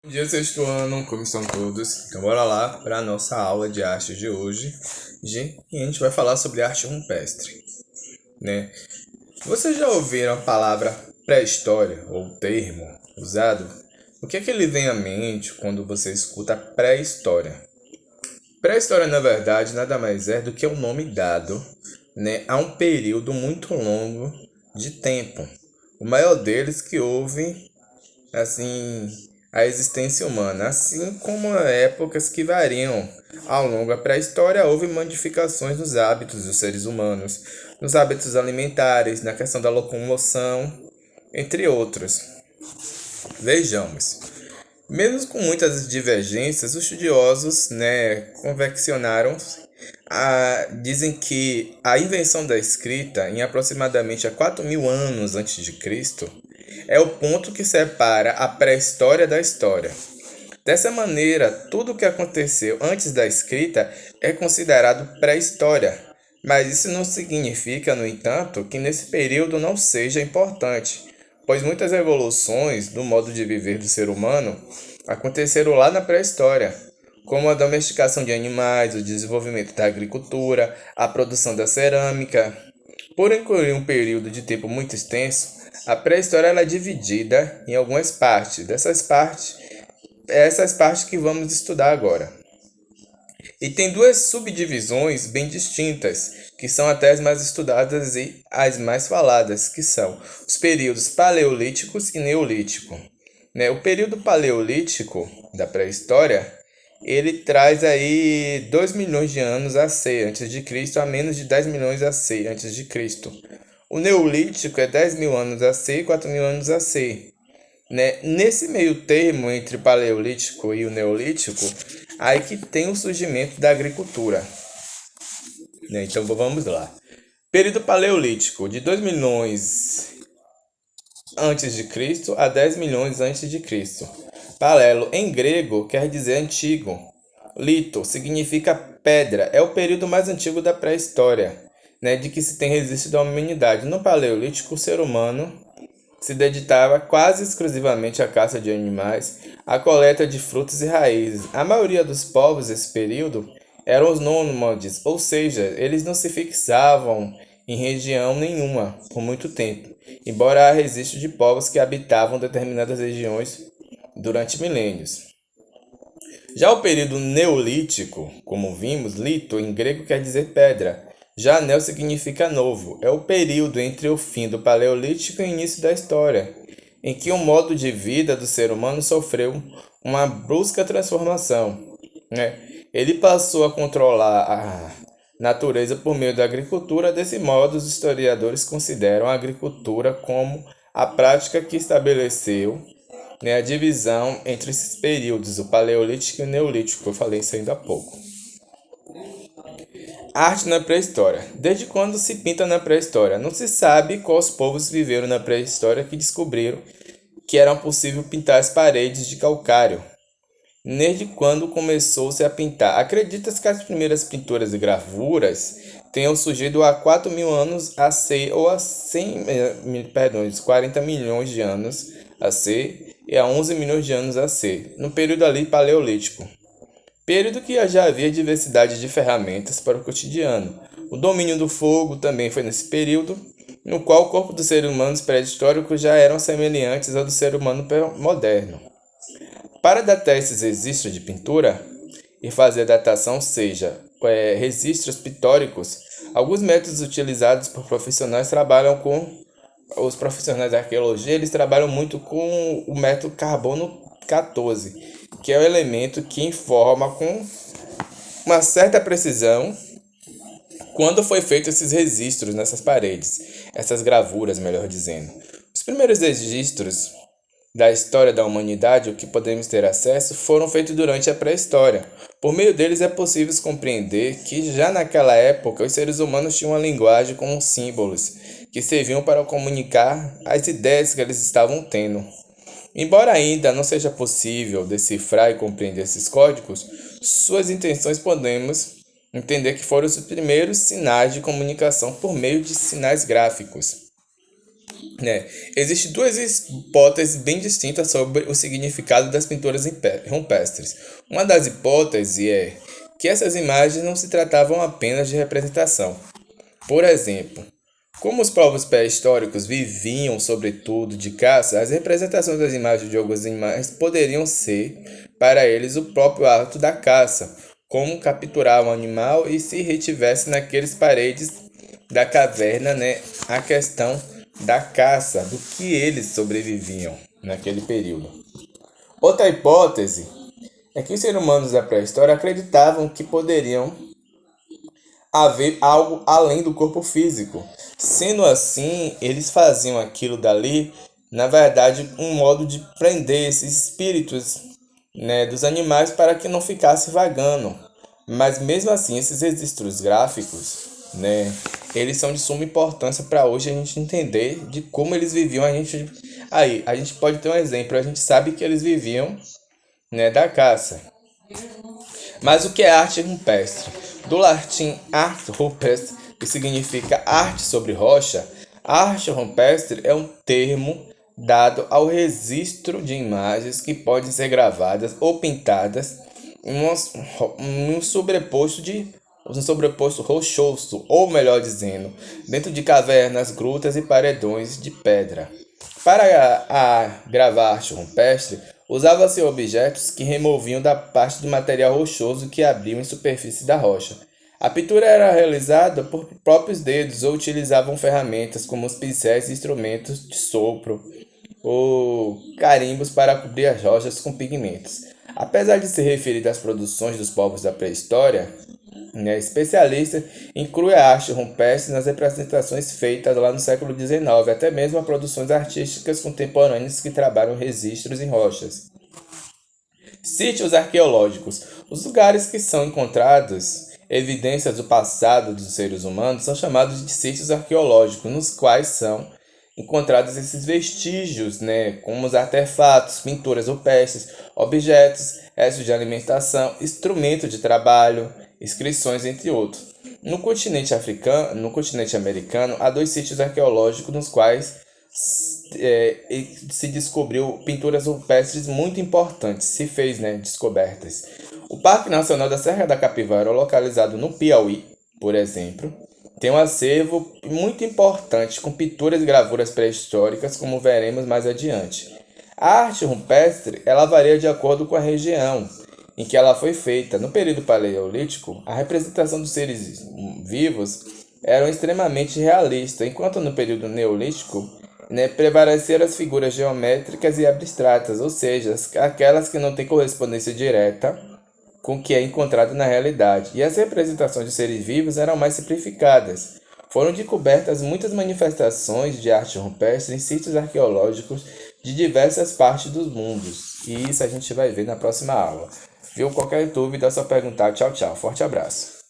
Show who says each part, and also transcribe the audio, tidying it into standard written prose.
Speaker 1: Bom dia, sexto ano, como estão todos? Então bora lá para a nossa aula de arte de hoje, e a gente vai falar sobre arte rupestre, né? Vocês já ouviram a palavra pré-história, ou termo usado? O que é que ele vem à mente quando você escuta pré-história? Pré-história, na verdade, nada mais é do que o nome dado, né, a um período muito longo de tempo. O maior deles que houve assim a existência humana, assim como épocas que variam ao longo da pré-história, houve modificações nos hábitos dos seres humanos, nos hábitos alimentares, na questão da locomoção, entre outros. Vejamos. Mesmo com muitas divergências, os estudiosos, conveccionaram, dizem que a invenção da escrita, em aproximadamente há 4.000 anos antes de Cristo, é o ponto que separa a pré-história da história. Dessa maneira, tudo o que aconteceu antes da escrita é considerado pré-história, mas isso não significa, no entanto, que nesse período não seja importante, pois muitas evoluções do modo de viver do ser humano aconteceram lá na pré-história, como a domesticação de animais, o desenvolvimento da agricultura, a produção da cerâmica. Por incluir um período de tempo muito extenso, a pré-história ela é dividida em algumas partes. Essas partes que vamos estudar agora. E tem duas subdivisões bem distintas, que são até as mais estudadas e as mais faladas, que são os períodos paleolíticos e neolítico. O período paleolítico da pré-história, ele traz aí 2 milhões de anos a C antes de Cristo a menos de 10 milhões a C antes de Cristo. O neolítico é 10 mil anos a C e 4 mil anos a C. Nesse meio termo entre o paleolítico e o neolítico, aí que tem o surgimento da agricultura. Então vamos lá. Período paleolítico, de 2 milhões antes de Cristo a 10 milhões antes de Cristo. Palelo em grego quer dizer antigo. Lito significa pedra, é o período mais antigo da pré-história, de que se tem registro da humanidade. No paleolítico, o ser humano se dedicava quase exclusivamente à caça de animais, à coleta de frutos e raízes. A maioria dos povos desse período eram os nômades, ou seja, eles não se fixavam em região nenhuma por muito tempo, embora há registro de povos que habitavam determinadas regiões durante milênios. Já o período neolítico, como vimos, lito em grego quer dizer pedra. Já neo significa novo. É o período entre o fim do paleolítico e o início da história, em que o modo de vida do ser humano sofreu uma brusca transformação. Ele passou a controlar a natureza por meio da agricultura. Desse modo, os historiadores consideram a agricultura como a prática que estabeleceu a divisão entre esses períodos, o paleolítico e o neolítico, que eu falei isso ainda há pouco. Arte na pré-história. Desde quando se pinta na pré-história? Não se sabe quais povos viveram na pré-história que descobriram que era possível pintar as paredes de calcário. Desde quando começou-se a pintar? Acredita-se que as primeiras pinturas e gravuras tenham surgido há 4.000 anos a C ou a 40 milhões de anos a C e a 11 milhões de anos a C, no período ali paleolítico. Período que já havia diversidade de ferramentas para o cotidiano. O domínio do fogo também foi nesse período, no qual o corpo dos seres humanos pré-históricos já eram semelhantes ao do ser humano moderno. Para datar esses registros de pintura e fazer a datação, seja registros pictóricos, alguns métodos utilizados por profissionais trabalham com os profissionais da arqueologia, eles trabalham muito com o método carbono 14, que é o elemento que informa com uma certa precisão quando foi feito esses registros nessas paredes, essas gravuras, melhor dizendo. Os primeiros registros da história da humanidade, o que podemos ter acesso, foram feitos durante a pré-história. Por meio deles é possível compreender que já naquela época os seres humanos tinham uma linguagem com símbolos que serviam para comunicar as ideias que eles estavam tendo. Embora ainda não seja possível decifrar e compreender esses códigos, suas intenções podemos entender que foram os primeiros sinais de comunicação por meio de sinais gráficos. né? Existem duas hipóteses bem distintas sobre o significado das pinturas rupestres. Uma das hipóteses é que essas imagens não se tratavam apenas de representação. Por exemplo, como os povos pré-históricos viviam, sobretudo, de caça, as representações das imagens de alguns animais poderiam ser, para eles, o próprio ato da caça, como capturar um animal e se retivesse naqueles paredes da caverna, né, a questão da caça, do que eles sobreviviam naquele período. Outra hipótese é que os seres humanos da pré-história acreditavam que poderiam haver algo além do corpo físico. Sendo assim, eles faziam aquilo dali, na verdade, um modo de prender esses espíritos, né, dos animais para que não ficasse vagando. Mas mesmo assim, esses registros gráficos, né, eles são de suma importância para hoje a gente entender de como eles viviam. A gente pode ter um exemplo, a gente sabe que eles viviam, né, da caça. Mas o que é arte rupestre? Do latim art rupestre, que significa arte sobre rocha, arte rupestre é um termo dado ao registro de imagens que podem ser gravadas ou pintadas em um sobreposto rochoso, ou melhor dizendo, dentro de cavernas, grutas e paredões de pedra. Para gravar arte rupestre, usava-se objetos que removiam da parte do material rochoso que abriam em superfície da rocha. A pintura era realizada por próprios dedos ou utilizavam ferramentas como os pincéis e instrumentos de sopro ou carimbos para cobrir as rochas com pigmentos. Apesar de se referir às produções dos povos da pré-história, né, especialista inclui a arte rupestre nas representações feitas lá no século XIX, até mesmo a produções artísticas contemporâneas que trabalham registros em rochas. Sítios arqueológicos. Os lugares que são encontrados evidências do passado dos seres humanos são chamados de sítios arqueológicos, nos quais são encontrados esses vestígios, né, como os artefatos, pinturas rupestres, objetos, restos de alimentação, instrumentos de trabalho, inscrições, entre outros. No continente americano, há dois sítios arqueológicos nos quais se descobriu pinturas rupestres muito importantes, se fez, né, descobertas. O Parque Nacional da Serra da Capivara, localizado no Piauí, por exemplo, tem um acervo muito importante com pinturas e gravuras pré-históricas, como veremos mais adiante. A arte rupestre ela varia de acordo com a região em que ela foi feita. No período paleolítico, a representação dos seres vivos era extremamente realista, enquanto no período neolítico, né, prevaleceram as figuras geométricas e abstratas, ou seja, aquelas que não têm correspondência direta com o que é encontrado na realidade, e as representações de seres vivos eram mais simplificadas. Foram descobertas muitas manifestações de arte rupestre em sítios arqueológicos de diversas partes dos mundos, e isso a gente vai ver na próxima aula. Viu? Qualquer dúvida é só perguntar. Tchau, tchau. Forte abraço.